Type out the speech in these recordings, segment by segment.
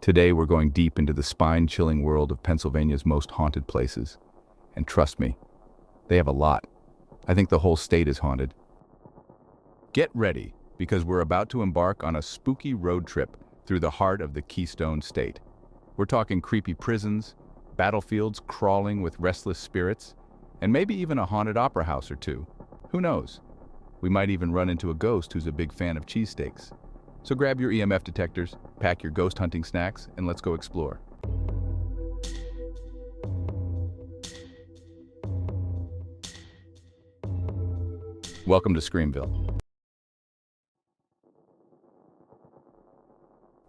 Today we're going deep into the spine-chilling world of Pennsylvania's most haunted places. And trust me, they have a lot. I think the whole state is haunted. Get ready, because we're about to embark on a spooky road trip through the heart of the Keystone State. We're talking creepy prisons, battlefields crawling with restless spirits, and maybe even a haunted opera house or two. Who knows? We might even run into a ghost who's a big fan of cheesesteaks. So grab your EMF detectors, pack your ghost hunting snacks, and let's go explore. Welcome to Screamville.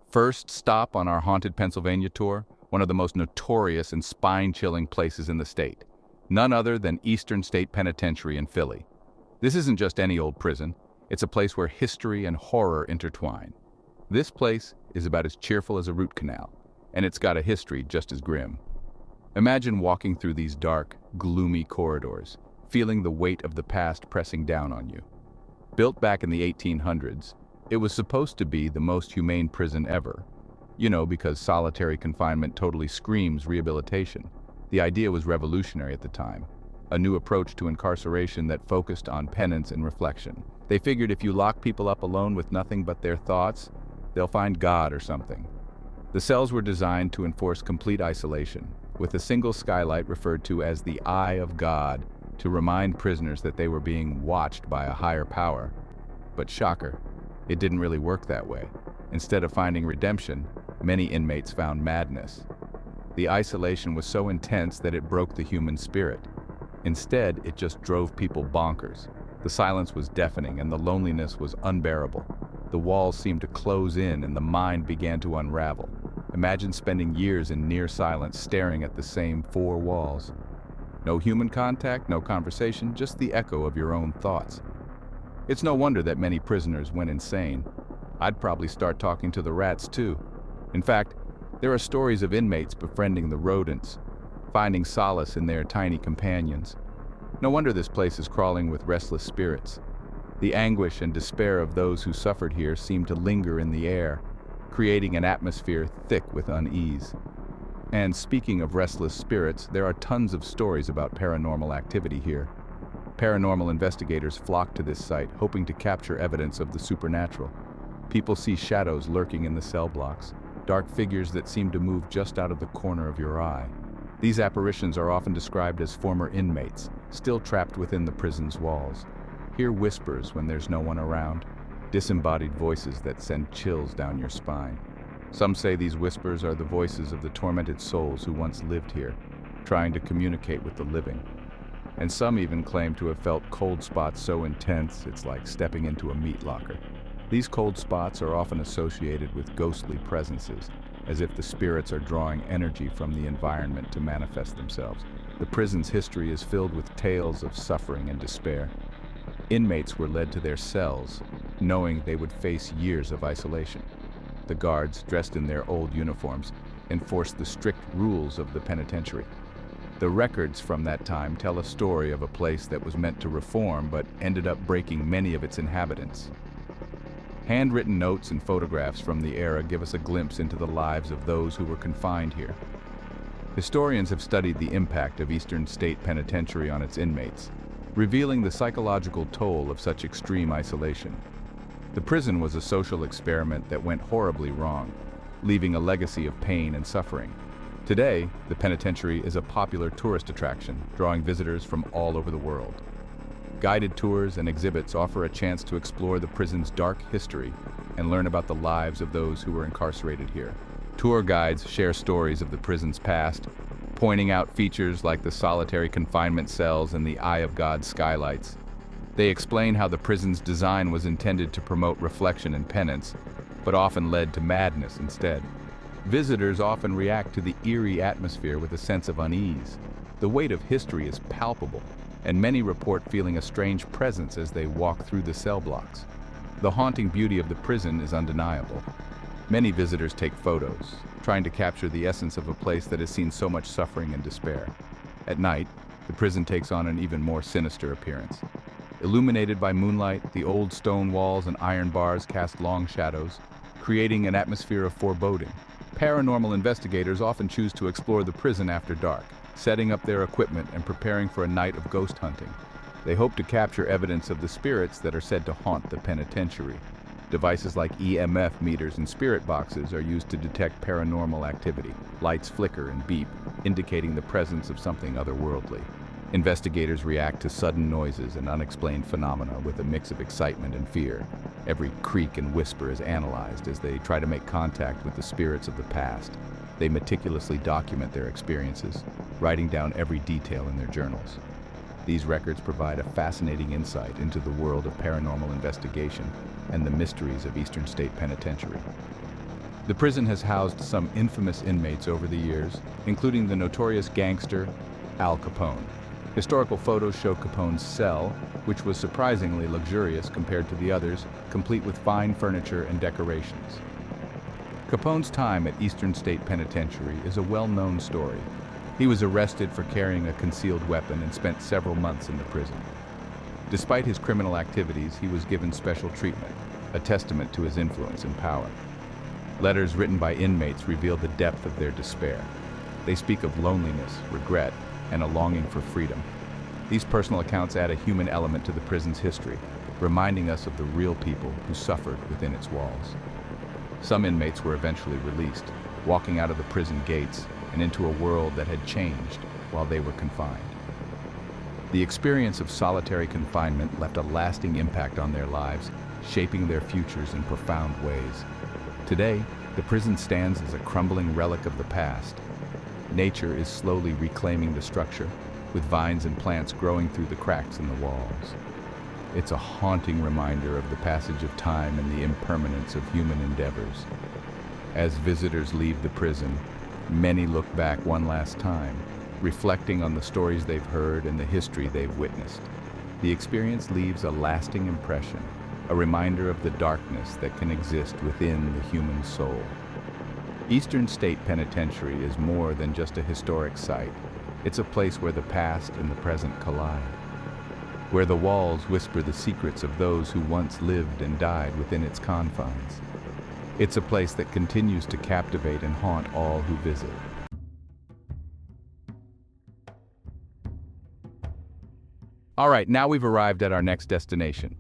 First stop on our Haunted Pennsylvania tour, one of the most notorious and spine-chilling places in the state. None other than Eastern State Penitentiary in Philly. This isn't just any old prison. It's a place where history and horror intertwine. This place is about as cheerful as a root canal, and it's got a history just as grim. Imagine walking through these dark, gloomy corridors, feeling the weight of the past pressing down on you. Built back in the 1800s, it was supposed to be the most humane prison ever. You know, because solitary confinement totally screams rehabilitation. The idea was revolutionary at the time. A new approach to incarceration that focused on penance and reflection. They figured if you lock people up alone with nothing but their thoughts, they'll find God or something. The cells were designed to enforce complete isolation, with a single skylight referred to as the Eye of God to remind prisoners that they were being watched by a higher power. But shocker, it didn't really work that way. Instead of finding redemption, many inmates found madness. The isolation was so intense that it broke the human spirit. Instead, it just drove people bonkers. The silence was deafening and the loneliness was unbearable. The walls seemed to close in and the mind began to unravel. Imagine spending years in near silence staring at the same four walls. No human contact, no conversation, just the echo of your own thoughts. It's no wonder that many prisoners went insane. I'd probably start talking to the rats too. In fact, there are stories of inmates befriending the rodents, finding solace in their tiny companions. No wonder this place is crawling with restless spirits. The anguish and despair of those who suffered here seem to linger in the air, creating an atmosphere thick with unease. And speaking of restless spirits, there are tons of stories about paranormal activity here. Paranormal investigators flock to this site, hoping to capture evidence of the supernatural. People see shadows lurking in the cell blocks, dark figures that seem to move just out of the corner of your eye. These apparitions are often described as former inmates, still trapped within the prison's walls. Hear whispers when there's no one around, disembodied voices that send chills down your spine. Some say these whispers are the voices of the tormented souls who once lived here, trying to communicate with the living. And some even claim to have felt cold spots so intense it's like stepping into a meat locker. These cold spots are often associated with ghostly presences, as if the spirits are drawing energy from the environment to manifest themselves. The prison's history is filled with tales of suffering and despair. Inmates were led to their cells, knowing they would face years of isolation. The guards, dressed in their old uniforms, enforced the strict rules of the penitentiary. The records from that time tell a story of a place that was meant to reform but ended up breaking many of its inhabitants. Handwritten notes and photographs from the era give us a glimpse into the lives of those who were confined here. Historians have studied the impact of Eastern State Penitentiary on its inmates, revealing the psychological toll of such extreme isolation. The prison was a social experiment that went horribly wrong, leaving a legacy of pain and suffering. Today, the penitentiary is a popular tourist attraction, drawing visitors from all over the world. Guided tours and exhibits offer a chance to explore the prison's dark history and learn about the lives of those who were incarcerated here. Tour guides share stories of the prison's past, pointing out features like the solitary confinement cells and the Eye of God skylights. They explain how the prison's design was intended to promote reflection and penance, but often led to madness instead. Visitors often react to the eerie atmosphere with a sense of unease. The weight of history is palpable, and many report feeling a strange presence as they walk through the cell blocks. The haunting beauty of the prison is undeniable. Many visitors take photos, trying to capture the essence of a place that has seen so much suffering and despair. At night, the prison takes on an even more sinister appearance. Illuminated by moonlight, the old stone walls and iron bars cast long shadows, creating an atmosphere of foreboding. Paranormal investigators often choose to explore the prison after dark, setting up their equipment and preparing for a night of ghost hunting. They hope to capture evidence of the spirits that are said to haunt the penitentiary. Devices like EMF meters and spirit boxes are used to detect paranormal activity. Lights flicker and beep, indicating the presence of something otherworldly. Investigators react to sudden noises and unexplained phenomena with a mix of excitement and fear. Every creak and whisper is analyzed as they try to make contact with the spirits of the past. They meticulously document their experiences, writing down every detail in their journals. These records provide a fascinating insight into the world of paranormal investigation and the mysteries of Eastern State Penitentiary. The prison has housed some infamous inmates over the years, including the notorious gangster Al Capone. Historical photos show Capone's cell, which was surprisingly luxurious compared to the others, complete with fine furniture and decorations. Capone's time at Eastern State Penitentiary is a well-known story. He was arrested for carrying a concealed weapon and spent several months in the prison. Despite his criminal activities, he was given special treatment, a testament to his influence and power. Letters written by inmates reveal the depth of their despair. They speak of loneliness, regret, and a longing for freedom. These personal accounts add a human element to the prison's history, reminding us of the real people who suffered within its walls. Some inmates were eventually released, walking out of the prison gates and into a world that had changed while they were confined. The experience of solitary confinement left a lasting impact on their lives, shaping their futures in profound ways. Today, the prison stands as a crumbling relic of the past. Nature is slowly reclaiming the structure, with vines and plants growing through the cracks in the walls. It's a haunting reminder of the passage of time and the impermanence of human endeavors. As visitors leave the prison, many look back one last time, reflecting on the stories they've heard and the history they've witnessed. The experience leaves a lasting impression, a reminder of the darkness that can exist within the human soul. Eastern State Penitentiary is more than just a historic site. It's a place where the past and the present collide, where the walls whisper the secrets of those who once lived and died within its confines. It's a place that continues to captivate and haunt all who visit. All right, now we've arrived at our next destination,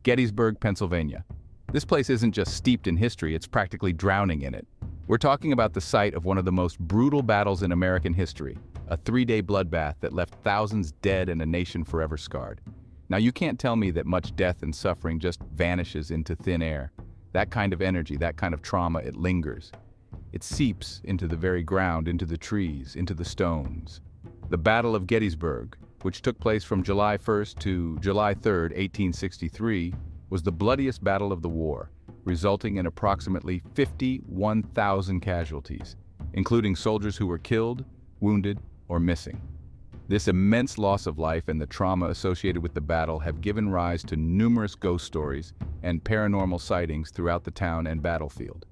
Gettysburg, Pennsylvania. This place isn't just steeped in history, it's practically drowning in it. We're talking about the site of one of the most brutal battles in American history, a 3-day bloodbath that left thousands dead and a nation forever scarred. Now, you can't tell me that much death and suffering just vanishes into thin air. That kind of energy, that kind of trauma, it lingers. It seeps into the very ground, into the trees, into the stones. The Battle of Gettysburg, which took place from July 1st to July 3rd, 1863, was the bloodiest battle of the war, resulting in approximately 51,000 casualties, including soldiers who were killed, wounded, or missing. This immense loss of life and the trauma associated with the battle have given rise to numerous ghost stories and paranormal sightings throughout the town and battlefield.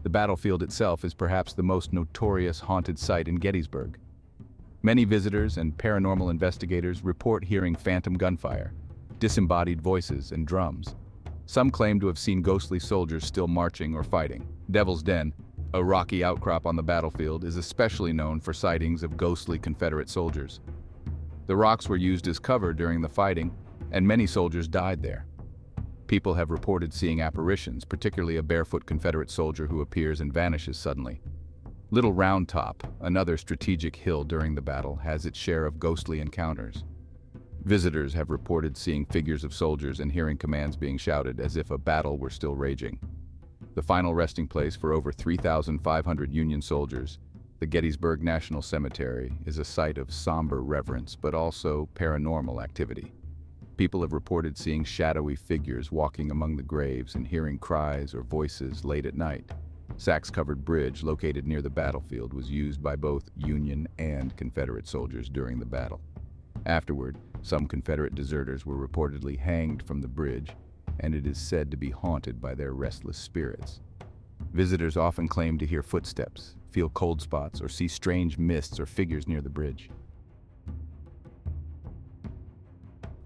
The battlefield itself is perhaps the most notorious haunted site in Gettysburg. Many visitors and paranormal investigators report hearing phantom gunfire, disembodied voices, and drums. Some claim to have seen ghostly soldiers still marching or fighting. Devil's Den, a rocky outcrop on the battlefield, is especially known for sightings of ghostly Confederate soldiers. The rocks were used as cover during the fighting, and many soldiers died there. People have reported seeing apparitions, particularly a barefoot Confederate soldier who appears and vanishes suddenly. Little Round Top, another strategic hill during the battle, has its share of ghostly encounters. Visitors have reported seeing figures of soldiers and hearing commands being shouted as if a battle were still raging. The final resting place for over 3,500 Union soldiers, the Gettysburg National Cemetery, is a site of somber reverence but also paranormal activity. People have reported seeing shadowy figures walking among the graves and hearing cries or voices late at night. Sacks-covered bridge located near the battlefield was used by both Union and Confederate soldiers during the battle. Afterward, some Confederate deserters were reportedly hanged from the bridge, and it is said to be haunted by their restless spirits. Visitors often claim to hear footsteps, feel cold spots, or see strange mists or figures near the bridge.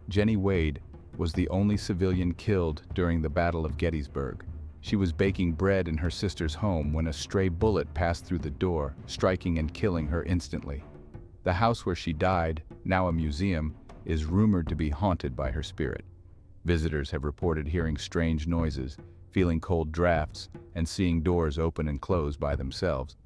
Jenny Wade was the only civilian killed during the Battle of Gettysburg. She was baking bread in her sister's home when a stray bullet passed through the door, striking and killing her instantly. The house where she died, now a museum, is rumored to be haunted by her spirit. Visitors have reported hearing strange noises, feeling cold drafts, and seeing doors open and close by themselves.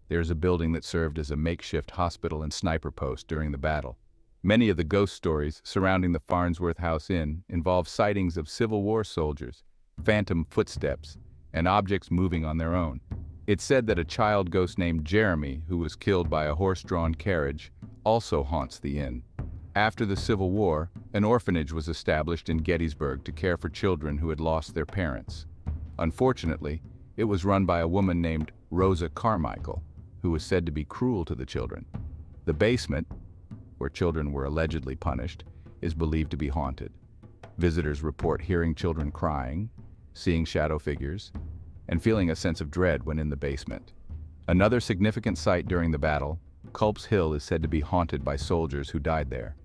There's a building that served as a makeshift hospital and sniper post during the battle. Many of the ghost stories surrounding the Farnsworth House Inn involve sightings of Civil War soldiers, phantom footsteps, and objects moving on their own. It's said that a child ghost named Jeremy, who was killed by a horse-drawn carriage, also haunts the inn. After the Civil War, an orphanage was established in Gettysburg to care for children who had lost their parents. Unfortunately, it was run by a woman named Rosa Carmichael, who was said to be cruel to the children. The basement, where children were allegedly punished, is believed to be haunted. Visitors report hearing children crying, seeing shadow figures, and feeling a sense of dread when in the basement. Another significant site during the battle, Culp's Hill, is said to be haunted by soldiers who died there.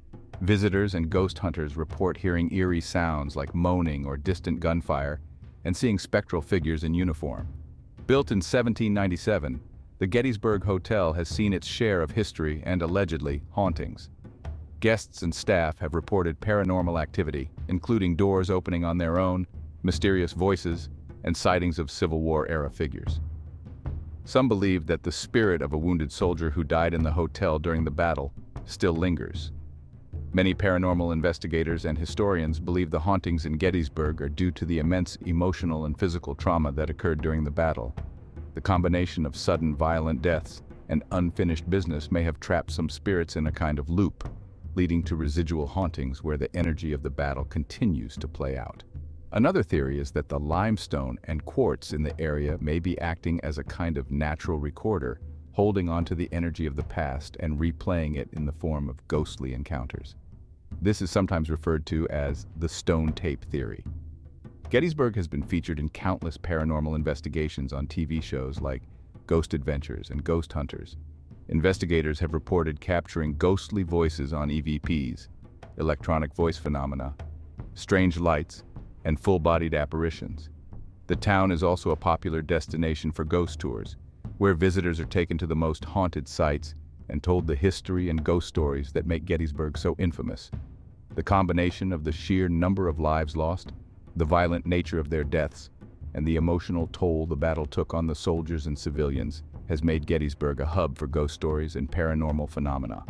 Visitors and ghost hunters report hearing eerie sounds like moaning or distant gunfire and seeing spectral figures in uniform. Built in 1797, the Gettysburg Hotel has seen its share of history and, allegedly, hauntings. Guests and staff have reported paranormal activity, including doors opening on their own, mysterious voices, and sightings of Civil War-era figures. Some believe that the spirit of a wounded soldier who died in the hotel during the battle still lingers. Many paranormal investigators and historians believe the hauntings in Gettysburg are due to the immense emotional and physical trauma that occurred during the battle. The combination of sudden violent deaths and unfinished business may have trapped some spirits in a kind of loop, leading to residual hauntings where the energy of the battle continues to play out. Another theory is that the limestone and quartz in the area may be acting as a kind of natural recorder, holding onto the energy of the past and replaying it in the form of ghostly encounters. This is sometimes referred to as the stone tape theory. Gettysburg has been featured in countless paranormal investigations on TV shows like Ghost Adventures and Ghost Hunters. Investigators have reported capturing ghostly voices on EVPs, electronic voice phenomena, strange lights, and full-bodied apparitions. The town is also a popular destination for ghost tours, where visitors are taken to the most haunted sites and told the history and ghost stories that make Gettysburg so infamous. The combination of the sheer number of lives lost, the violent nature of their deaths, and the emotional toll the battle took on the soldiers and civilians has made Gettysburg a hub for ghost stories and paranormal phenomena.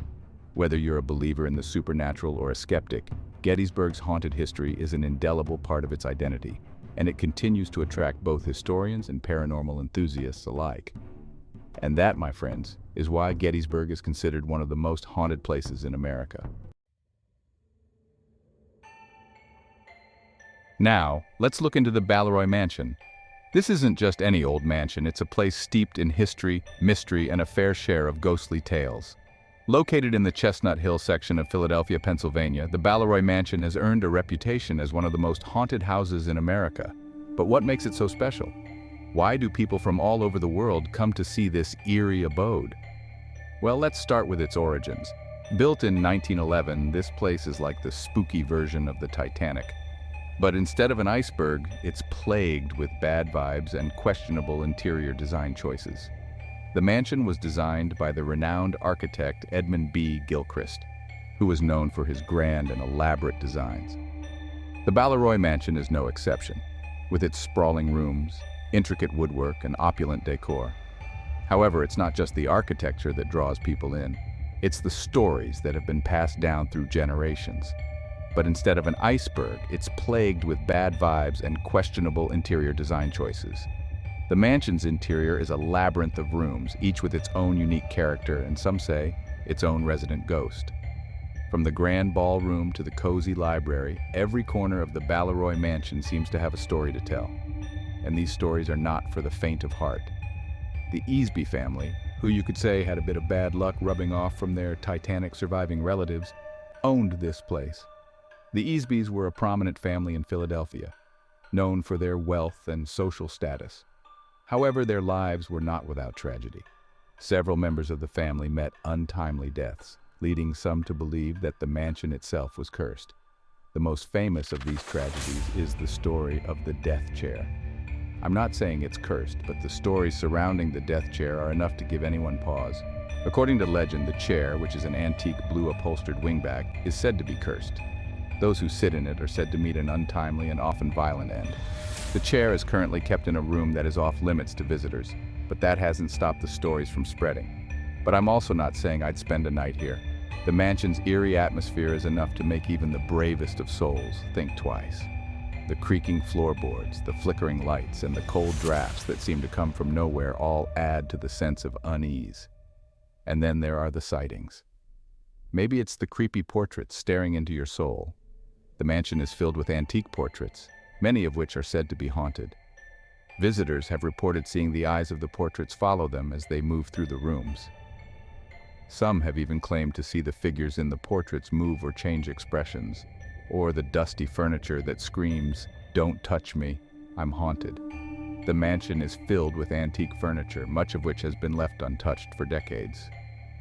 Whether you're a believer in the supernatural or a skeptic, Gettysburg's haunted history is an indelible part of its identity, and it continues to attract both historians and paranormal enthusiasts alike. And that, my friends, is why Gettysburg is considered one of the most haunted places in America. Now, let's look into the Balleroy Mansion. This isn't just any old mansion, it's a place steeped in history, mystery, and a fair share of ghostly tales. Located in the Chestnut Hill section of Philadelphia, Pennsylvania, the Balleroy Mansion has earned a reputation as one of the most haunted houses in America. But what makes it so special? Why do people from all over the world come to see this eerie abode? Well, let's start with its origins. Built in 1911, this place is like the spooky version of the Titanic. But instead of an iceberg, it's plagued with bad vibes and questionable interior design choices. The mansion was designed by the renowned architect Edmund B. Gilchrist, who was known for his grand and elaborate designs. The Balleroy Mansion is no exception, with its sprawling rooms, intricate woodwork, and opulent decor. However, it's not just the architecture that draws people in, it's the stories that have been passed down through generations. But instead of an iceberg, it's plagued with bad vibes and questionable interior design choices. The mansion's interior is a labyrinth of rooms, each with its own unique character and, some say, its own resident ghost. From the grand ballroom to the cozy library, every corner of the Balleroy Mansion seems to have a story to tell. And these stories are not for the faint of heart. The Easby family, who you could say had a bit of bad luck rubbing off from their Titanic surviving relatives, owned this place. The Easbys were a prominent family in Philadelphia, known for their wealth and social status. However, their lives were not without tragedy. Several members of the family met untimely deaths, leading some to believe that the mansion itself was cursed. The most famous of these tragedies is the story of the death chair. I'm not saying it's cursed, but the stories surrounding the death chair are enough to give anyone pause. According to legend, the chair, which is an antique blue upholstered wingback, is said to be cursed. Those who sit in it are said to meet an untimely and often violent end. The chair is currently kept in a room that is off limits to visitors, but that hasn't stopped the stories from spreading. But I'm also not saying I'd spend a night here. The mansion's eerie atmosphere is enough to make even the bravest of souls think twice. The creaking floorboards, the flickering lights, and the cold drafts that seem to come from nowhere all add to the sense of unease. And then there are the sightings. Maybe it's the creepy portraits staring into your soul. The mansion is filled with antique portraits, many of which are said to be haunted. Visitors have reported seeing the eyes of the portraits follow them as they move through the rooms. Some have even claimed to see the figures in the portraits move or change expressions, or the dusty furniture that screams, "Don't touch me, I'm haunted." The mansion is filled with antique furniture, much of which has been left untouched for decades.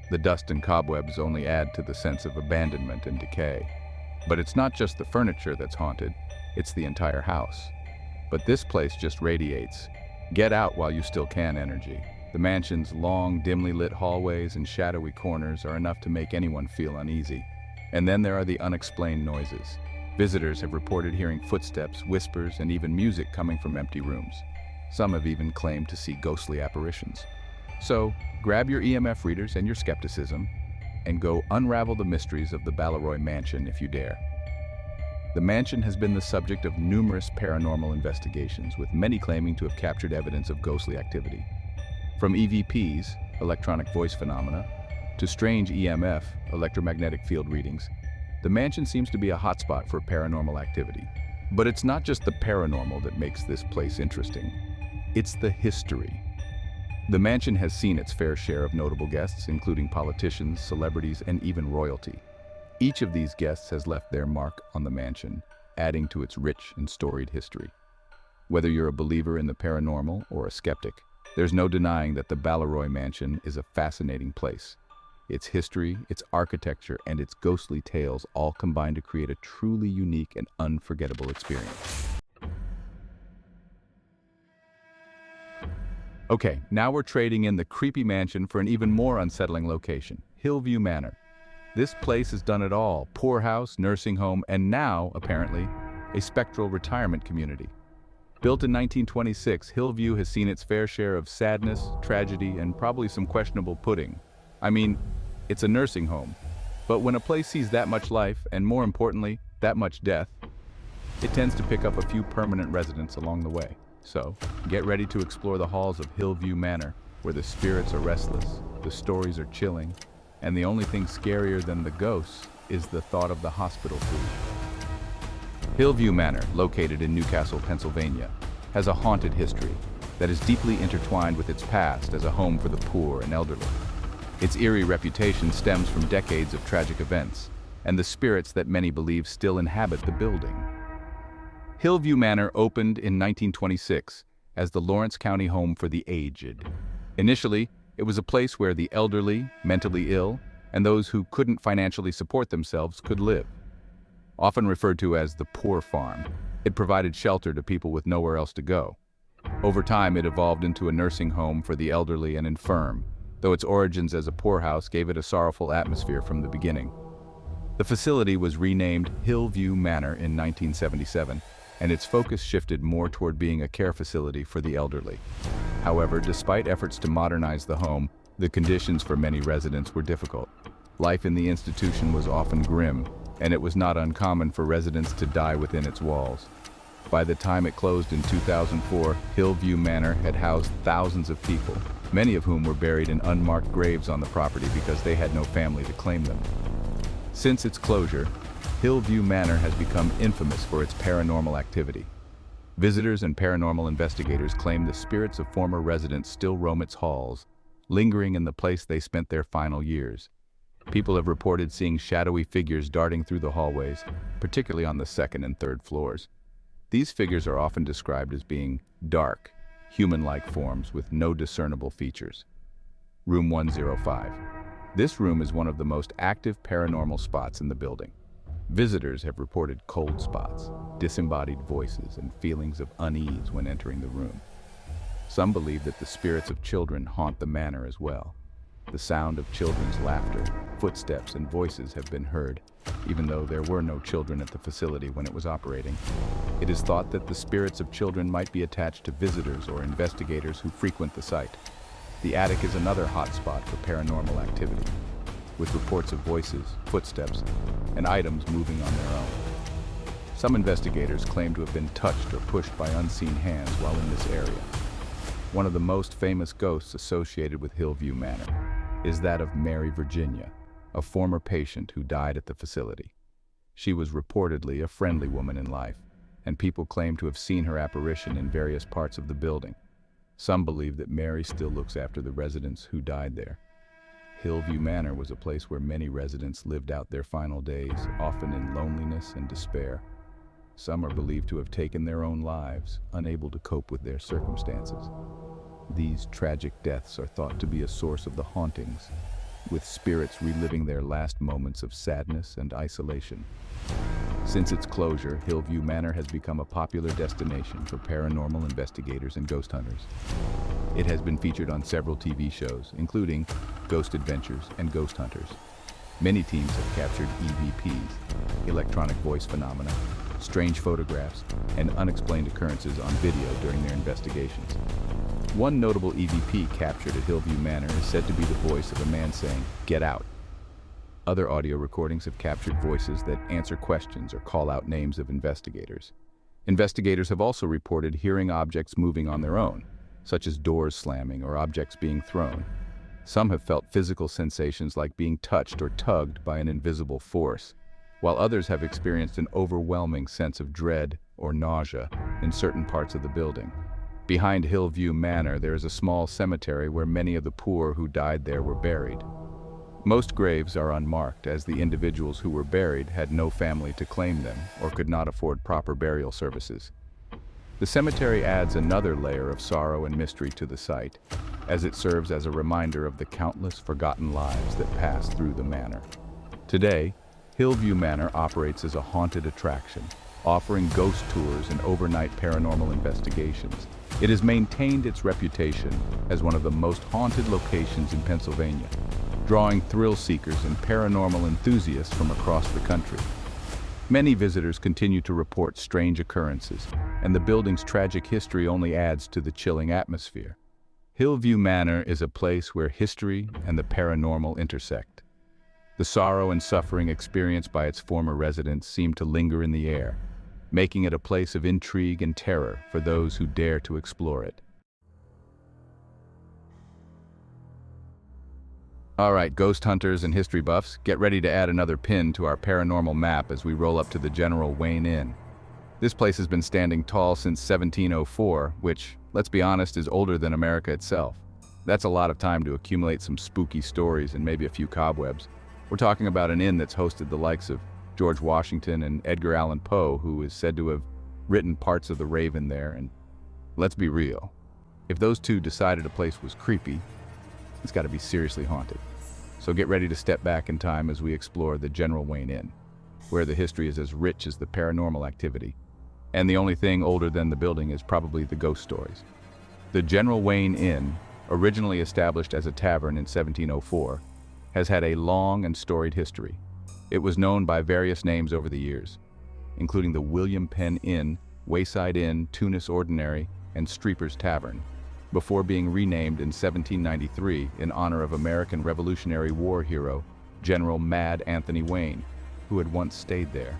The dust and cobwebs only add to the sense of abandonment and decay. But it's not just the furniture that's haunted, it's the entire house. But this place just radiates "get out while you still can" energy. The mansion's long, dimly lit hallways and shadowy corners are enough to make anyone feel uneasy. And then there are the unexplained noises. Visitors have reported hearing footsteps, whispers, and even music coming from empty rooms. Some have even claimed to see ghostly apparitions. So, grab your EMF readers and your skepticism, and go unravel the mysteries of the Balleroy Mansion if you dare. The mansion has been the subject of numerous paranormal investigations, with many claiming to have captured evidence of ghostly activity. From EVPs, electronic voice phenomena, to strange EMF, electromagnetic field readings, the mansion seems to be a hotspot for paranormal activity. But it's not just the paranormal that makes this place interesting. It's the history. The mansion has seen its fair share of notable guests, including politicians, celebrities, and even royalty. Each of these guests has left their mark on the mansion, adding to its rich and storied history. Whether you're a believer in the paranormal or a skeptic, there's no denying that the Balleroy Mansion is a fascinating place. Its history, its architecture, and its ghostly tales all combine to create a truly unique and unforgettable experience. Okay, now we're trading in the creepy mansion for an even more unsettling location, Hillview Manor. This place has done it all: poorhouse, nursing home, and now, apparently, a spectral retirement community. Built in 1926, Hillview has seen its fair share of sadness, tragedy, and probably some questionable pudding. I mean, it's a nursing home, but when a place sees that much life, and more importantly, that much death, it tends to pick up a few permanent residents along the way. So, get ready to explore the halls of Hillview Manor, where the spirits are restless, the stories are chilling, and the only thing scarier than the ghosts is the thought of the hospital food. Hillview Manor, located in Newcastle, Pennsylvania, has a haunted history that is deeply intertwined with its past as a home for the poor and elderly. Its eerie reputation stems from decades of tragic events and the spirits that many believe still inhabit the building. Hillview Manor opened in 1926 as the Lawrence County Home for the Aged. Initially, it was a place where the elderly, mentally ill, and those who couldn't financially support themselves could live. Often referred to as the poor farm, it provided shelter to people with nowhere else to go. Over time, it evolved into a nursing home for the elderly and infirm, though its origins as a poorhouse gave it a sorrowful atmosphere from the beginning. The facility was renamed Hillview Manor in 1977, and its focus shifted more toward being a care facility for the elderly. However, despite efforts to modernize the home, the conditions for many residents were difficult. Life in the institution was often grim, and it was not uncommon for residents to die within its walls. By the time it closed in 2004, Hillview Manor had housed thousands of people, many of whom were buried in unmarked graves on the property because they had no family to claim them. Since its closure, Hillview Manor has become infamous for its paranormal activity. Visitors and paranormal investigators claim the spirits of former residents still roam its halls, lingering in the place they spent their final years. People have reported seeing shadowy figures darting through the hallways, particularly on the second and third floors. These figures are often described as being dark, human-like forms with no discernible features. Room 105. This room is one of the most active paranormal spots in the building. Visitors have reported cold spots, disembodied voices, and feelings of unease when entering the room. Some believe that the spirits of children haunt the manor as well. The sound of children's laughter, footsteps, and voices have been heard, even though there were no children at the facility when it was operating. It is thought that the spirits of children might be attached to visitors or investigators who frequent the site. The attic is another hotspot for paranormal activity, with reports of voices, footsteps, and items moving on their own. Some investigators claim to have been touched or pushed by unseen hands while in this area. One of the most famous ghosts associated with Hillview Manor is that of Mary Virginia, a former patient who died at the facility. She was reportedly a friendly woman in life, and people claim to have seen her apparition in various parts of the building. Some believe that Mary still looks after the residents who died there. Hillview Manor was a place where many residents lived out their final days, often in loneliness and despair. Some are believed to have taken their own lives, unable to cope with their circumstances. These tragic deaths are thought to be a source of the hauntings, with spirits reliving their last moments of sadness and isolation. Since its closure, Hillview Manor has become a popular destination for paranormal investigators and ghost hunters. It has been featured on several TV shows, including Ghost Adventures and Ghost Hunters. Many teams have captured EVPs, electronic voice phenomena, strange photographs, and unexplained occurrences on video during their investigations. One notable EVP captured at Hillview Manor is said to be the voice of a man saying, "Get out." Other audio recordings have captured voices that answer questions or call out names of investigators. Investigators have also reported hearing objects moving on their own, such as doors slamming or objects being thrown. Some have felt physical sensations like being touched or tugged by an invisible force, while others have experienced an overwhelming sense of dread or nausea in certain parts of the building. Behind Hillview Manor, there is a small cemetery where many of the poor who died there were buried. Most graves are unmarked, as the individuals who were buried had no family to claim them or could not afford proper burial services. The cemetery adds another layer of sorrow and mystery to the site, as it serves as a reminder of the countless forgotten lives that passed through the manor. Today, Hillview Manor operates as a haunted attraction, offering ghost tours and overnight paranormal investigations. It has maintained its reputation as one of the most haunted locations in Pennsylvania, drawing thrill seekers and paranormal enthusiasts from across the country. Many visitors continue to report strange occurrences, and the building's tragic history only adds to the chilling atmosphere. Hillview Manor is a place where history and the paranormal intersect. The sorrow and suffering experienced by its former residents seem to linger in the air, making it a place of intrigue and terror for those who dare to explore it. All right, ghost hunters and history buffs, get ready to add another pin to our paranormal map as we roll up to the General Wayne Inn. This place has been standing tall since 1704, which, let's be honest, is older than America itself. That's a lot of time to accumulate some spooky stories and maybe a few cobwebs. We're talking about an inn that's hosted the likes of George Washington and Edgar Allan Poe, who is said to have written parts of The Raven there, and let's be real. If those two decided a place was creepy, it's got to be seriously haunted. So get ready to step back in time as we explore the General Wayne Inn, where the history is as rich as the paranormal activity. And the only thing older than the building is probably the ghost stories. The General Wayne Inn, originally established as a tavern in 1704, has had a long and storied history. It was known by various names over the years, including the William Penn Inn, Wayside Inn, Tunis Ordinary, and Streeper's Tavern, before being renamed in 1793 in honor of American Revolutionary War hero General Mad Anthony Wayne, who had once stayed there.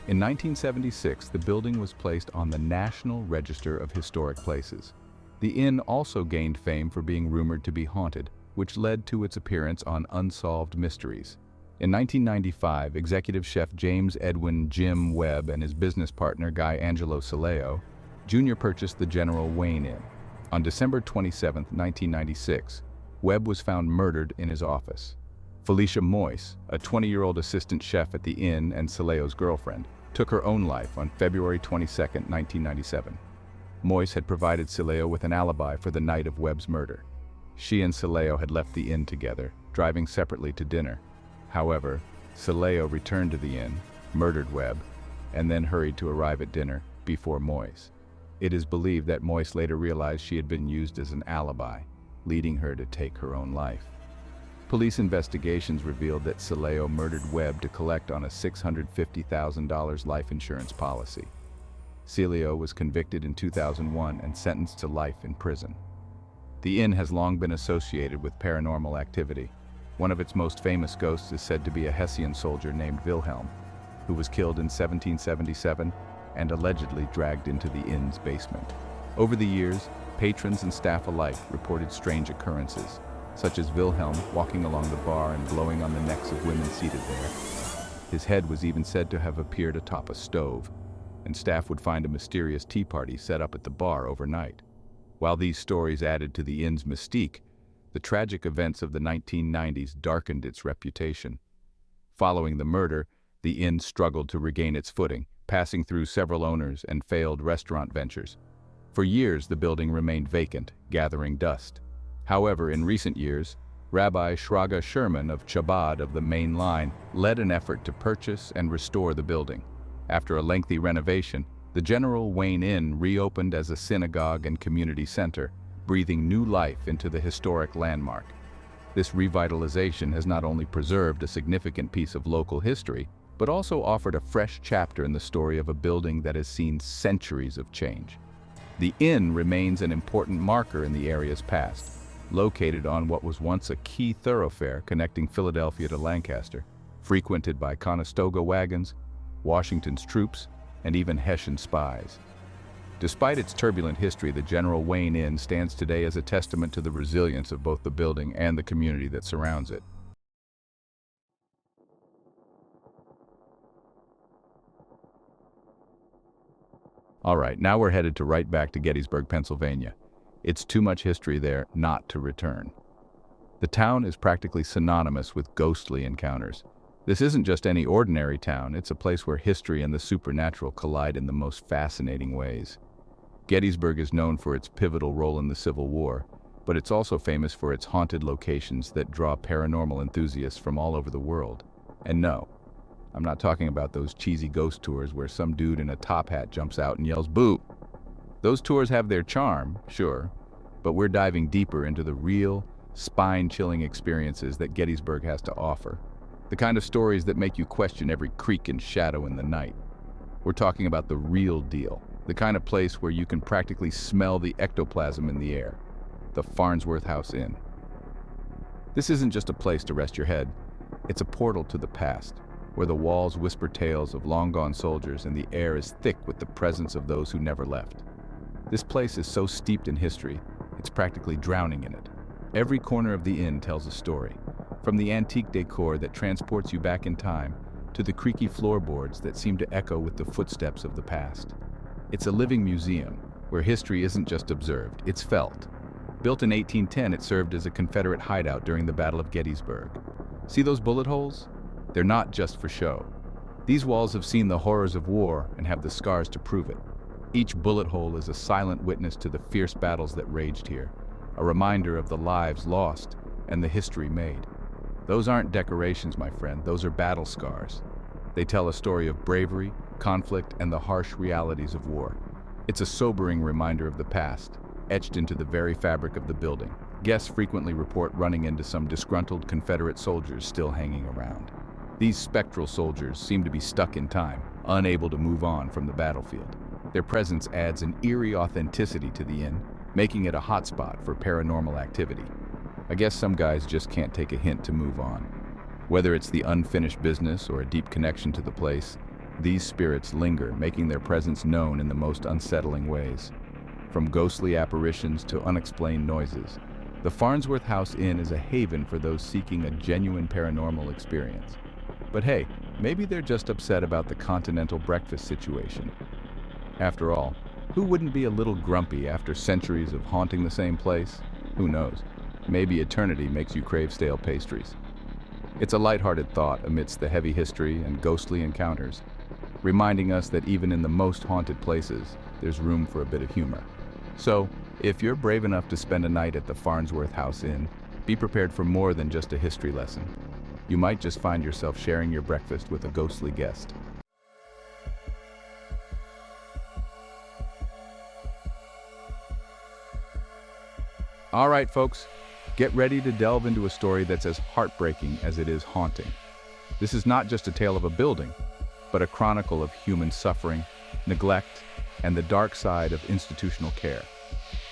In 1976, the building was placed on the National Register of Historic Places. The inn also gained fame for being rumored to be haunted, which led to its appearance on Unsolved Mysteries. In 1995, executive chef James Edwin "Jim" Webb and his business partner Guy Angelo Saleo Jr. purchased the General Wayne Inn. On December 27, 1996, Webb was found murdered in his office. Felicia Moyse, a 20-year-old assistant chef at the inn and Saleo's girlfriend, took her own life on February 22, 1997. Moyse had provided Saleo with an alibi for the night of Webb's murder. She and Saleo had left the inn together, driving separately to dinner. However, Saleo returned to the inn, murdered Webb, and then hurried to arrive at dinner before Moyse. It is believed that Moyse later realized she had been used as an alibi, leading her to take her own life. Police investigations revealed that Celeo murdered Webb to collect on a $650,000 life insurance policy. Celeo was convicted in 2001 and sentenced to life in prison. The inn has long been associated with paranormal activity. One of its most famous ghosts is said to be a Hessian soldier named Wilhelm, who was killed in 1777 and allegedly dragged into the inn's basement. Over the years, patrons and staff alike reported strange occurrences, such as Wilhelm walking along the bar and blowing on the necks of women seated there. His head was even said to have appeared atop a stove, and staff would find a mysterious tea party set up at the bar overnight. While these stories added to the inn's mystique, the tragic events of the 1990s darkened its reputation. Following the murder, the inn struggled to regain its footing, passing through several owners and failed restaurant ventures. For years, the building remained vacant, gathering dust. However, in recent years, Rabbi Shraga Sherman of Chabad of the Main Line led an effort to purchase and restore the building. After a lengthy renovation, the General Wayne Inn reopened as a synagogue and community center, breathing new life into the historic landmark. This revitalization has not only preserved a significant piece of local history, but also offered a fresh chapter in the story of a building that has seen centuries of change. The inn remains an important marker in the area's past, located on what was once a key thoroughfare connecting Philadelphia to Lancaster, frequented by Conestoga wagons, Washington's troops, and even Hessian spies. Despite its turbulent history, the General Wayne Inn stands today as a testament to the resilience of both the building and the community that surrounds it. All right, now we're headed to right back to Gettysburg, Pennsylvania. It's too much history there not to return. The town is practically synonymous with ghostly encounters. This isn't just any ordinary town, it's a place where history and the supernatural collide in the most fascinating ways. Gettysburg is known for its pivotal role in the Civil War, but it's also famous for its haunted locations that draw paranormal enthusiasts from all over the world. And no, I'm not talking about those cheesy ghost tours where some dude in a top hat jumps out and yells, "Boo!" Those tours have their charm, sure, but we're diving deeper into the real, spine-chilling experiences that Gettysburg has to offer. The kind of stories that make you question every creak and shadow in the night. We're talking about the real deal, the kind of place where you can practically smell the ectoplasm in the air, the Farnsworth House Inn. This isn't just a place to rest your head, it's a portal to the past, where the walls whisper tales of long-gone soldiers and the air is thick with the presence of those who never left. This place is so steeped in history, it's practically drowning in it. Every corner of the inn tells a story, from the antique decor that transports you back in time to the creaky floorboards that seem to echo with the footsteps of the past. It's a living museum where history isn't just observed, it's felt. Built in 1810, it served as a Confederate hideout during the Battle of Gettysburg. See those bullet holes? They're not just for show. These walls have seen the horrors of war and have the scars to prove it. Each bullet hole is a silent witness to the fierce battles that raged here, a reminder of the lives lost and the history made. Those aren't decorations, my friend, those are battle scars. They tell a story of bravery, conflict, and the harsh realities of war. It's a sobering reminder of the past, etched into the very fabric of the building. Guests frequently report running into some disgruntled Confederate soldiers still hanging around. These spectral soldiers seem to be stuck in time, unable to move on from the battlefield. Their presence adds an eerie authenticity to the inn, making it a hotspot for paranormal activity. I guess some guys just can't take a hint to move on. Whether it's the unfinished business or a deep connection to the place, these spirits linger, making their presence known in the most unsettling ways. From ghostly apparitions to unexplained noises, the Farnsworth House Inn is a haven for those seeking a genuine paranormal experience. But hey, maybe they're just upset about the continental breakfast situation. After all, who wouldn't be a little grumpy after centuries of haunting the same place? Who knows? Maybe eternity makes you crave stale pastries. It's a lighthearted thought amidst the heavy history and ghostly encounters, reminding us that even in the most haunted places, there's room for a bit of humor. So, if you're brave enough to spend a night at the Farnsworth House Inn, be prepared for more than just a history lesson. You might just find yourself sharing your breakfast with a ghostly guest. All right, folks, get ready to delve into a story that's as heartbreaking as it is haunting. This is not just a tale of a building, but a chronicle of human suffering, neglect, and the dark side of institutional care.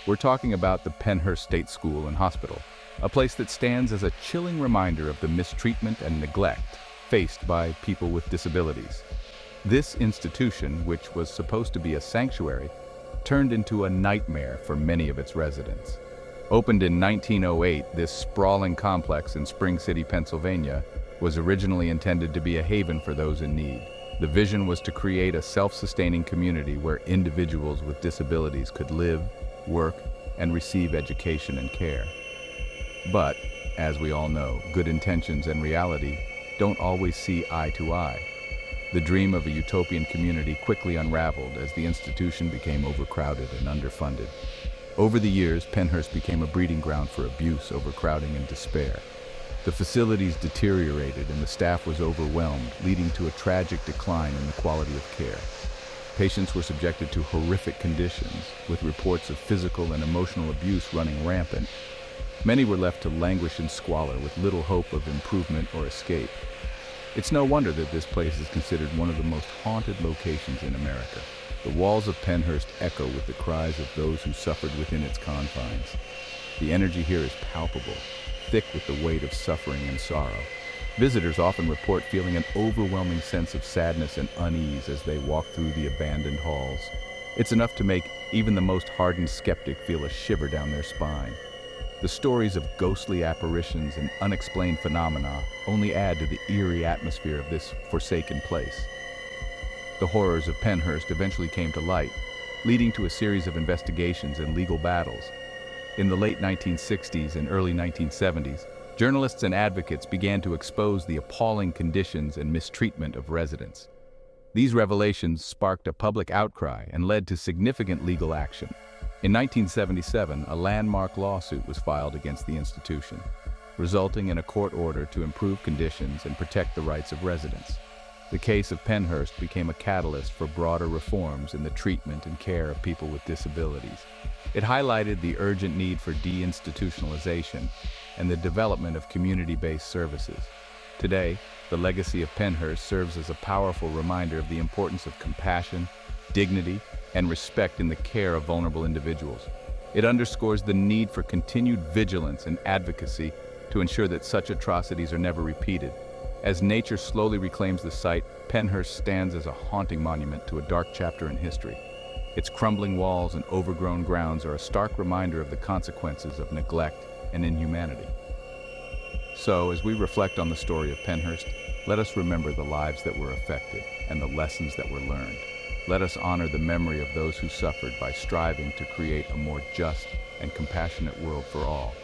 We're talking about the Pennhurst State School and Hospital, a place that stands as a chilling reminder of the mistreatment and neglect faced by people with disabilities. This institution, which was supposed to be a sanctuary, turned into a nightmare for many of its residents. Opened in 1908, this sprawling complex in Spring City, Pennsylvania, was originally intended to be a haven for those in need. The vision was to create a self-sustaining community where individuals with disabilities could live, work, and receive education and care. But, as we all know, good intentions and reality don't always see eye to eye. The dream of a utopian community quickly unraveled as the institution became overcrowded and underfunded. Over the years, Pennhurst became a breeding ground for abuse, overcrowding, and despair. The facilities deteriorated and the staff was overwhelmed, leading to a tragic decline in the quality of care. Patients were subjected to horrific conditions, with reports of physical and emotional abuse running rampant. Many were left to languish in squalor with little hope of improvement or escape. It's no wonder that this place is considered one of the most haunted locations in America. The walls of Pennhurst echo with the cries of those who suffered within its confines. The energy here is palpable, thick with the weight of suffering and sorrow. Visitors often report feeling an overwhelming sense of sadness and unease as they walk through the abandoned halls. It's enough to make even the most hardened skeptic feel a shiver down their spine. The stories of ghostly apparitions and unexplained phenomena only add to the eerie atmosphere of this forsaken place. The horrors of Pennhurst eventually came to light, leading to a series of investigations and legal battles. In the late 1960s and early 1970s, journalists and advocates began to expose the appalling conditions and mistreatment of residents. These revelations sparked a public outcry and led to significant legal action. In 1977, a landmark lawsuit was filed against the institution, resulting in a court order to improve conditions and protect the rights of residents. The case of Pennhurst became a catalyst for broader reforms in the treatment and care of people with disabilities. It highlighted the urgent need for deinstitutionalization and the development of community-based services. Today, the legacy of Pennhurst serves as a powerful reminder of the importance of compassion, dignity, and respect in the care of vulnerable individuals. It underscores the need for continued vigilance and advocacy to ensure that such atrocities are never repeated. As nature slowly reclaims the site, Pennhurst stands as a haunting monument to a dark chapter in history. Its crumbling walls and overgrown grounds are a stark reminder of the consequences of neglect and inhumanity. So, as we reflect on the story of Pennhurst, let us remember the lives that were affected and the lessons that were learned. Let us honor the memory of those who suffered by striving to create a more just and compassionate world for all.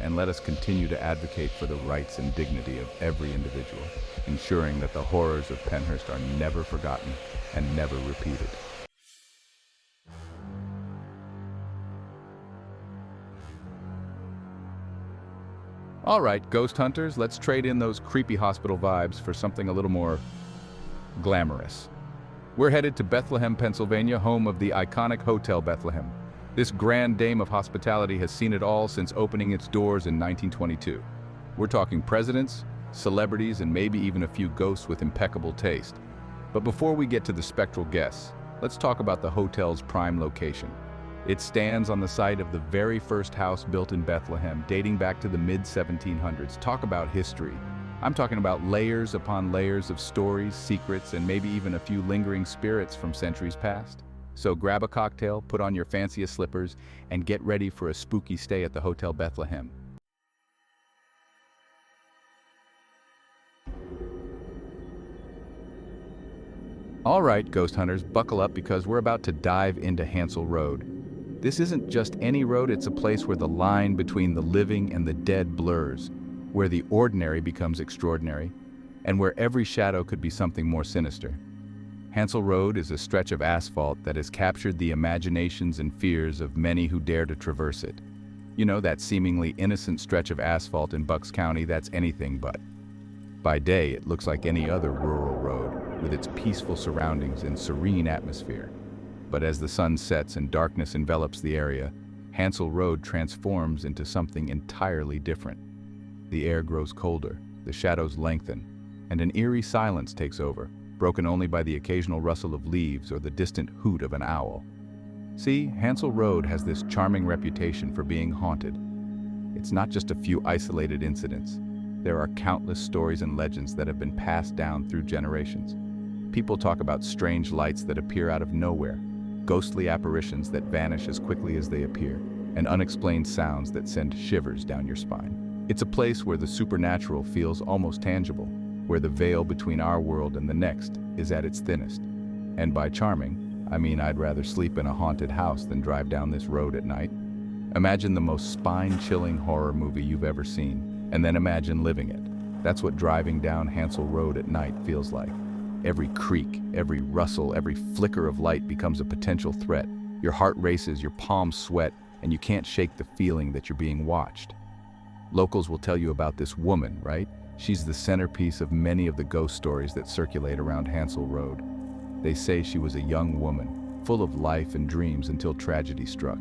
And let us continue to advocate for the rights and dignity of every individual, ensuring that the horrors of Pennhurst are never forgotten and never repeated. All right, ghost hunters, let's trade in those creepy hospital vibes for something a little more glamorous. We're headed to Bethlehem, Pennsylvania, home of the iconic Hotel Bethlehem. This grand dame of hospitality has seen it all since opening its doors in 1922. We're talking presidents, celebrities, and maybe even a few ghosts with impeccable taste. But before we get to the spectral guests, let's talk about the hotel's prime location. It stands on the site of the very first house built in Bethlehem, dating back to the mid-1700s. Talk about history. I'm talking about layers upon layers of stories, secrets, and maybe even a few lingering spirits from centuries past. So grab a cocktail, put on your fanciest slippers, and get ready for a spooky stay at the Hotel Bethlehem. All right, ghost hunters, buckle up because we're about to dive into Hansel Road. This isn't just any road, it's a place where the line between the living and the dead blurs, where the ordinary becomes extraordinary, and where every shadow could be something more sinister. Hansel Road is a stretch of asphalt that has captured the imaginations and fears of many who dare to traverse it. You know, that seemingly innocent stretch of asphalt in Bucks County that's anything but. By day, it looks like any other rural road, with its peaceful surroundings and serene atmosphere. But as the sun sets and darkness envelops the area, Hansel Road transforms into something entirely different. The air grows colder, the shadows lengthen, and an eerie silence takes over, broken only by the occasional rustle of leaves or the distant hoot of an owl. See, Hansel Road has this charming reputation for being haunted. It's not just a few isolated incidents. There are countless stories and legends that have been passed down through generations. People talk about strange lights that appear out of nowhere, ghostly apparitions that vanish as quickly as they appear, and unexplained sounds that send shivers down your spine. It's a place where the supernatural feels almost tangible, where the veil between our world and the next is at its thinnest. And by charming, I mean I'd rather sleep in a haunted house than drive down this road at night. Imagine the most spine-chilling horror movie you've ever seen, and then imagine living it. That's what driving down Hansel Road at night feels like. Every creak, every rustle, every flicker of light becomes a potential threat. Your heart races, your palms sweat, and you can't shake the feeling that you're being watched. Locals will tell you about this woman, right? She's the centerpiece of many of the ghost stories that circulate around Hansel Road. They say she was a young woman, full of life and dreams until tragedy struck.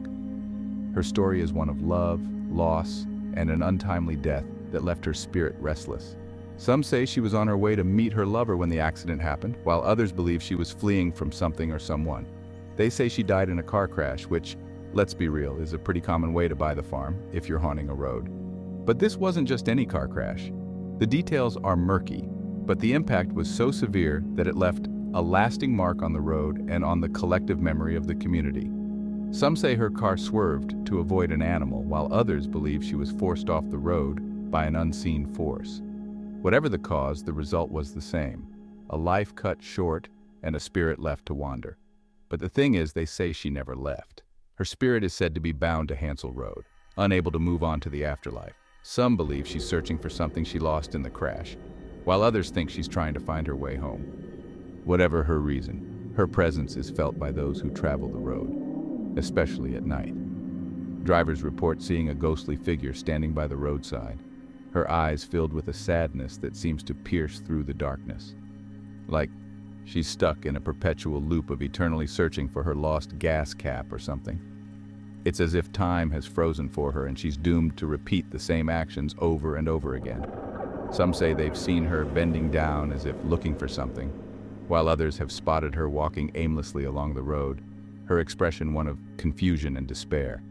Her story is one of love, loss, and an untimely death that left her spirit restless. Some say she was on her way to meet her lover when the accident happened, while others believe she was fleeing from something or someone. They say she died in a car crash, which, let's be real, is a pretty common way to buy the farm if you're haunting a road. But this wasn't just any car crash. The details are murky, but the impact was so severe that it left a lasting mark on the road and on the collective memory of the community. Some say her car swerved to avoid an animal, while others believe she was forced off the road by an unseen force. Whatever the cause, the result was the same: a life cut short and a spirit left to wander. But the thing is, they say she never left. Her spirit is said to be bound to Hansel Road, unable to move on to the afterlife. Some believe she's searching for something she lost in the crash, while others think she's trying to find her way home. Whatever her reason, her presence is felt by those who travel the road, especially at night. Drivers report seeing a ghostly figure standing by the roadside, her eyes filled with a sadness that seems to pierce through the darkness. Like she's stuck in a perpetual loop of eternally searching for her lost gas cap or something. It's as if time has frozen for her and she's doomed to repeat the same actions over and over again. Some say they've seen her bending down as if looking for something, while others have spotted her walking aimlessly along the road, her expression one of confusion and despair.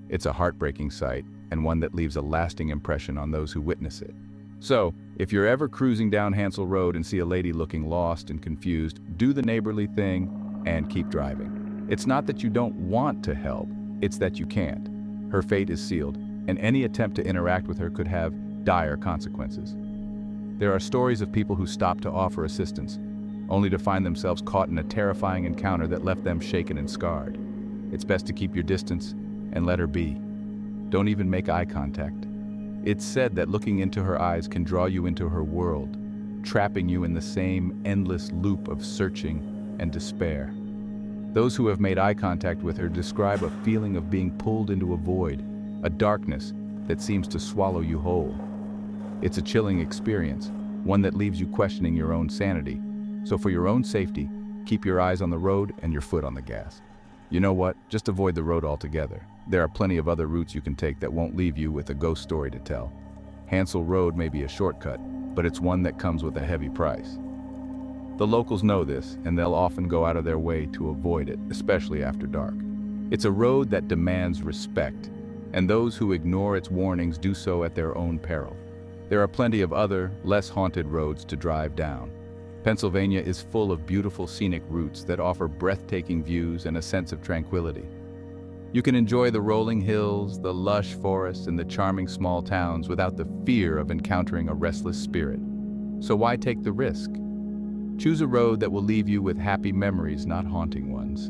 It's a heartbreaking sight, and one that leaves a lasting impression on those who witness it. So, if you're ever cruising down Hansel Road and see a lady looking lost and confused, do the neighborly thing and keep driving. It's not that you don't want to help, it's that you can't. Her fate is sealed, and any attempt to interact with her could have dire consequences. There are stories of people who stopped to offer assistance, only to find themselves caught in a terrifying encounter that left them shaken and scarred. It's best to keep your distance and let her be. Don't even make eye contact. It's said that looking into her eyes can draw you into her world, trapping you in the same endless loop of searching and despair. Those who have made eye contact with her describe a feeling of being pulled into a void, a darkness that seems to swallow you whole. It's a chilling experience, one that leaves you questioning your own sanity. So for your own safety, keep your eyes on the road and your foot on the gas. You know what? Just avoid the road altogether. There are plenty of other routes you can take that won't leave you with a ghost story to tell. Hansel Road may be a shortcut, but it's one that comes with a heavy price. The locals know this, and they'll often go out of their way to avoid it, especially after dark. It's a road that demands respect, and those who ignore its warnings do so at their own peril. There are plenty of other, less haunted roads to drive down. Pennsylvania is full of beautiful scenic routes that offer breathtaking views and a sense of tranquility. You can enjoy the rolling hills, the lush forests, and the charming small towns without the fear of encountering a restless spirit. So why take the risk? Choose a road that will leave you with happy memories, not haunting ones.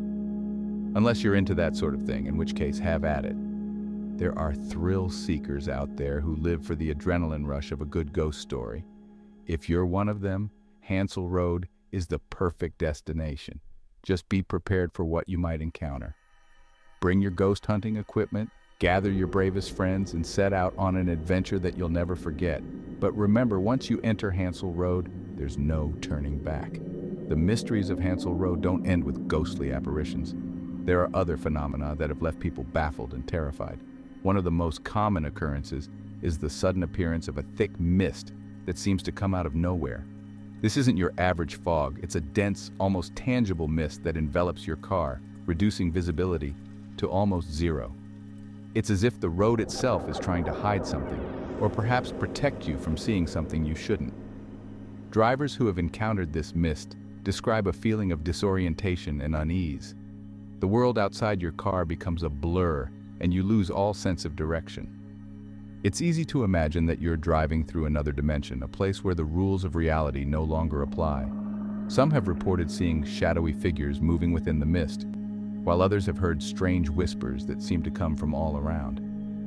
Unless you're into that sort of thing, in which case, have at it. There are thrill seekers out there who live for the adrenaline rush of a good ghost story. If you're one of them, Hansel Road is the perfect destination. Just be prepared for what you might encounter. Bring your ghost hunting equipment, gather your bravest friends, and set out on an adventure that you'll never forget. But remember, once you enter Hansel Road, there's no turning back. The mysteries of Hansel Road don't end with ghostly apparitions. There are other phenomena that have left people baffled and terrified. One of the most common occurrences is the sudden appearance of a thick mist that seems to come out of nowhere. This isn't your average fog, it's a dense, almost tangible mist that envelops your car, reducing visibility to almost zero. It's as if the road itself is trying to hide something, or perhaps protect you from seeing something you shouldn't. Drivers who have encountered this mist describe a feeling of disorientation and unease. The world outside your car becomes a blur, and you lose all sense of direction. It's easy to imagine that you're driving through another dimension, a place where the rules of reality no longer apply. Some have reported seeing shadowy figures moving within the mist, while others have heard strange whispers that seem to come from all around.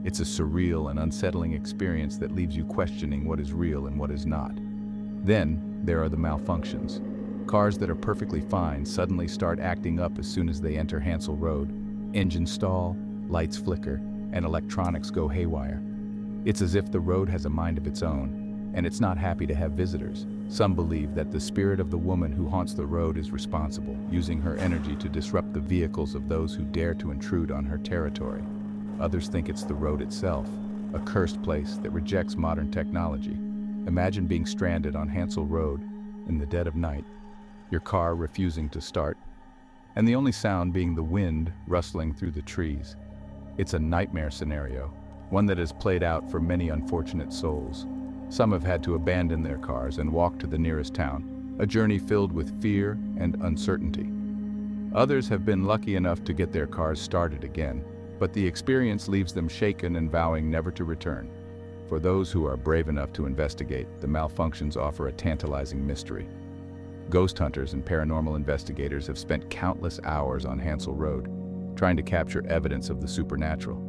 It's a surreal and unsettling experience that leaves you questioning what is real and what is not. Then, there are the malfunctions. Cars that are perfectly fine suddenly start acting up as soon as they enter Hansel Road. Engines stall, lights flicker, and electronics go haywire. It's as if the road has a mind of its own, and it's not happy to have visitors. Some believe that the spirit of the woman who haunts the road is responsible, using her energy to disrupt the vehicles of those who dare to intrude on her territory. Others think it's the road itself, a cursed place that rejects modern technology. Imagine being stranded on Hansel Road in the dead of night, your car refusing to start, and the only sound being the wind rustling through the trees. It's a nightmare scenario, one that has played out for many unfortunate souls. Some have had to abandon their cars and walk to the nearest town, a journey filled with fear and uncertainty. Others have been lucky enough to get their cars started again, but the experience leaves them shaken and vowing never to return. For those who are brave enough to investigate, the malfunctions offer a tantalizing mystery. Ghost hunters and paranormal investigators have spent countless hours on Hansel Road, trying to capture evidence of the supernatural.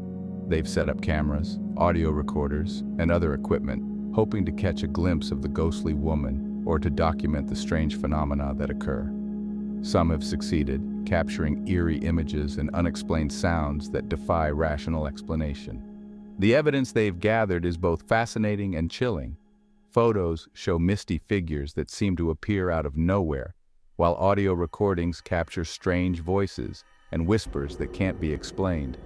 They've set up cameras, audio recorders, and other equipment, hoping to catch a glimpse of the ghostly woman or to document the strange phenomena that occur. Some have succeeded, capturing eerie images and unexplained sounds that defy rational explanation. The evidence they've gathered is both fascinating and chilling. Photos show misty figures that seem to appear out of nowhere, while audio recordings capture strange voices and whispers that can't be explained.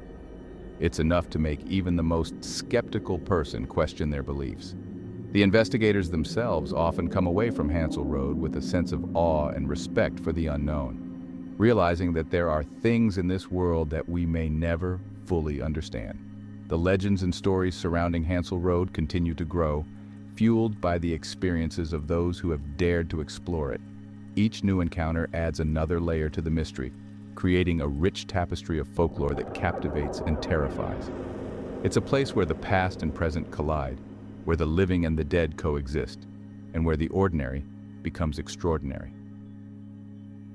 It's enough to make even the most skeptical person question their beliefs. The investigators themselves often come away from Hansel Road with a sense of awe and respect for the unknown, realizing that there are things in this world that we may never fully understand. The legends and stories surrounding Hansel Road continue to grow, fueled by the experiences of those who have dared to explore it. Each new encounter adds another layer to the mystery, creating a rich tapestry of folklore that captivates and terrifies. It's a place where the past and present collide, where the living and the dead coexist, and where the ordinary becomes extraordinary.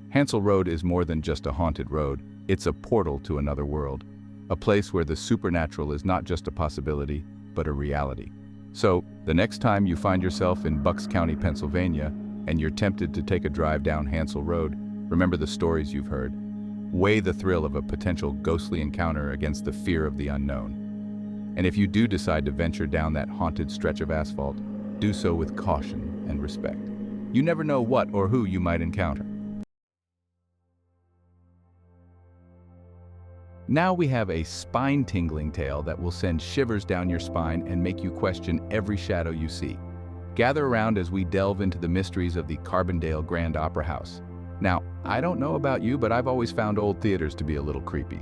Hansel Road is more than just a haunted road, it's a portal to another world, a place where the supernatural is not just a possibility, but a reality. So, the next time you find yourself in Bucks County, Pennsylvania, and you're tempted to take a drive down Hansel Road, remember the stories you've heard. Weigh the thrill of a potential ghostly encounter against the fear of the unknown. And if you do decide to venture down that haunted stretch of asphalt, do so with caution and respect. You never know what or who you might encounter. Now we have a spine-tingling tale that will send shivers down your spine and make you question every shadow you see. Gather around as we delve into the mysteries of the Carbondale Grand Opera House. Now, I don't know about you, but I've always found old theaters to be a little creepy.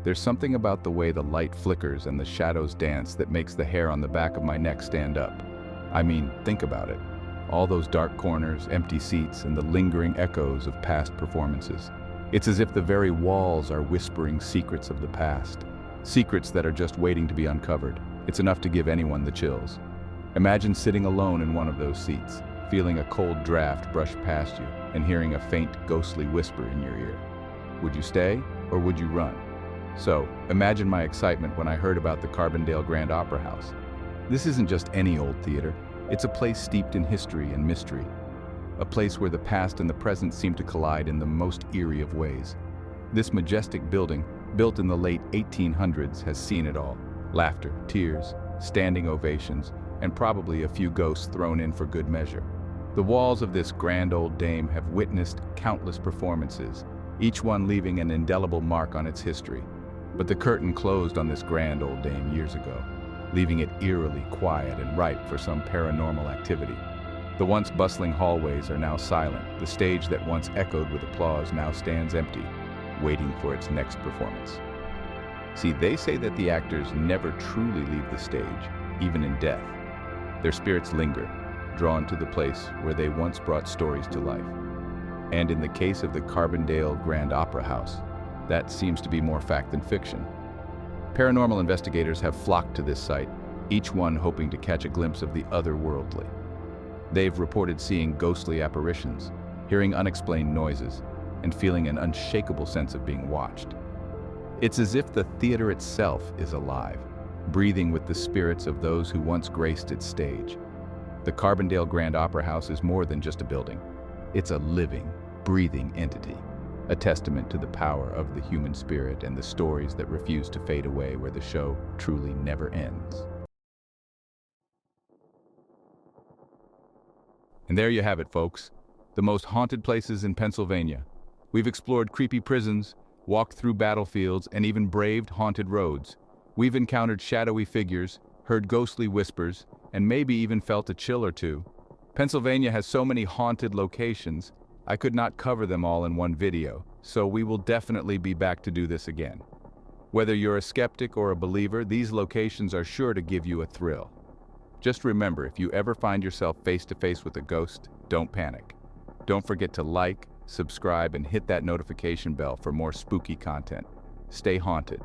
There's something about the way the light flickers and the shadows dance that makes the hair on the back of my neck stand up. I mean, think about it. All those dark corners, empty seats, and the lingering echoes of past performances. It's as if the very walls are whispering secrets of the past. Secrets that are just waiting to be uncovered. It's enough to give anyone the chills. Imagine sitting alone in one of those seats, feeling a cold draft brush past you, and hearing a faint, ghostly whisper in your ear. Would you stay, or would you run? So, imagine my excitement when I heard about the Carbondale Grand Opera House. This isn't just any old theater. It's a place steeped in history and mystery. A place where the past and the present seem to collide in the most eerie of ways. This majestic building, built in the late 1800s, has seen it all. Laughter, tears, standing ovations, and probably a few ghosts thrown in for good measure. The walls of this grand old dame have witnessed countless performances, each one leaving an indelible mark on its history. But the curtain closed on this grand old dame years ago, leaving it eerily quiet and ripe for some paranormal activity. The once bustling hallways are now silent. The stage that once echoed with applause now stands empty, waiting for its next performance. See, they say that the actors never truly leave the stage, even in death. Their spirits linger, drawn to the place where they once brought stories to life. And in the case of the Carbondale Grand Opera House, that seems to be more fact than fiction. Paranormal investigators have flocked to this site, each one hoping to catch a glimpse of the otherworldly. They've reported seeing ghostly apparitions, hearing unexplained noises, and feeling an unshakable sense of being watched. It's as if the theater itself is alive, breathing with the spirits of those who once graced its stage. The Carbondale Grand Opera House is more than just a building. It's a living, breathing entity, a testament to the power of the human spirit and the stories that refuse to fade away where the show truly never ends. And there you have it, folks. The most haunted places in Pennsylvania. We've explored creepy prisons, walked through battlefields, and even braved haunted roads. We've encountered shadowy figures, heard ghostly whispers, and maybe even felt a chill or two. Pennsylvania has so many haunted locations, I could not cover them all in one video, so we will definitely be back to do this again. Whether you're a skeptic or a believer, these locations are sure to give you a thrill. Just remember, if you ever find yourself face to face with a ghost, don't panic. Don't forget to like, subscribe, and hit that notification bell for more spooky content. Stay haunted.